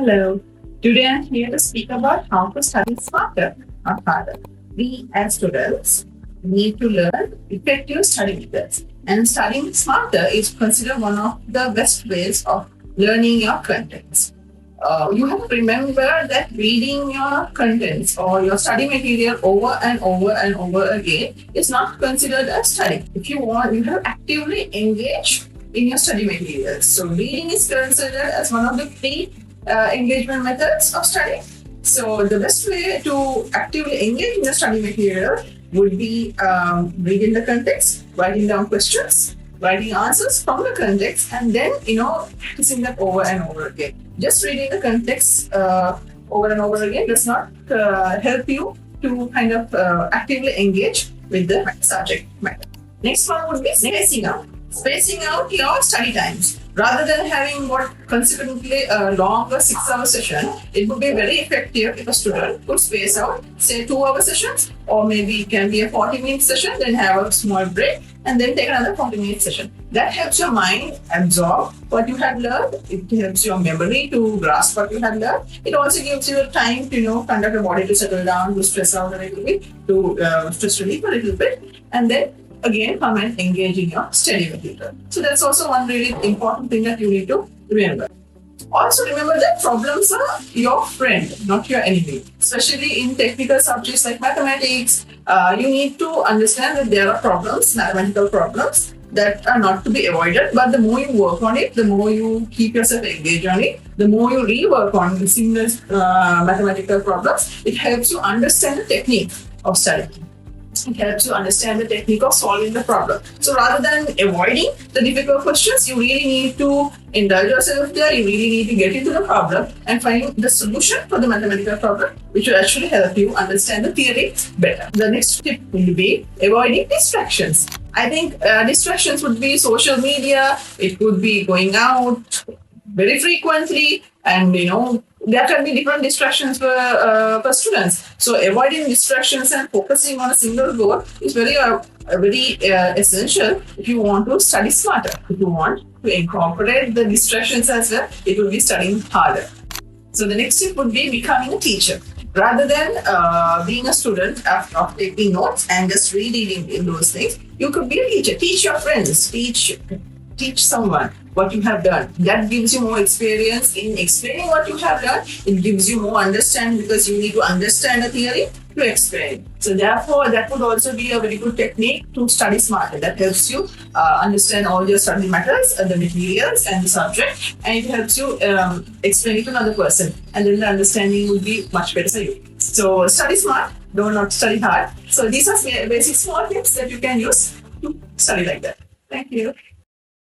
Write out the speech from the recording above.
Hello. Today I'm here to speak about how to study smarter, not harder. We as students need to learn effective study methods. And studying smarter is considered one of the best ways of learning your contents. You have to remember that reading your contents or your study material over and over and over again is not considered as study. If you want, you have to actively engage in your study materials. So reading is considered as one of the three engagement methods of study. So the best way to actively engage in the study material would be reading the context, writing down questions, writing answers from the context, and then practicing that over and over again. Just reading the context over and over again does not help you to kind of actively engage with the subject matter. Next one would be spacing out your study times. Rather than having what consequently a longer 6-hour session, it would be very effective if a student could space out, say, 2-hour sessions, or maybe it can be a 40-minute session, then have a small break, and then take another 40-minute session. That helps your mind absorb what you have learned. It helps your memory to grasp what you have learned. It also gives you time to conduct your body to settle down, to stress out a little bit, to stress relief a little bit, and then again come and engage in your study material. So that's also one really important thing that you need to remember. Also remember that problems are your friend, not your enemy. Especially in technical subjects like mathematics, you need to understand that there are problems, mathematical problems, that are not to be avoided. But the more you work on it, the more you keep yourself engaged on it, the more you rework on the similar mathematical problems, it helps you understand the technique of studying. It helps you understand the technique of solving the problem. So rather than avoiding the difficult questions, you really need to indulge yourself there. You really need to get into the problem and find the solution for the mathematical problem, which will actually help you understand the theory better. The next tip will be avoiding distractions. I think distractions would be social media. It could be going out very frequently, and there can be different distractions for students. So avoiding distractions and focusing on a single goal is very essential if you want to study smarter. If you want to incorporate the distractions as well, it will be studying harder. So the next step would be becoming a teacher. Rather than being a student of taking notes and just reading in those things, you could be a teacher. Teach your friends. Teach someone what you have done. That gives you more experience in explaining what you have done. It gives you more understanding because you need to understand the theory to explain. So therefore, that would also be a very good technique to study smarter. That helps you understand all your study matters, the materials and the subject, and it helps you explain it to another person. And then the understanding will be much better for you. So study smart, do not study hard. So these are basic small tips that you can use to study like that. Thank you.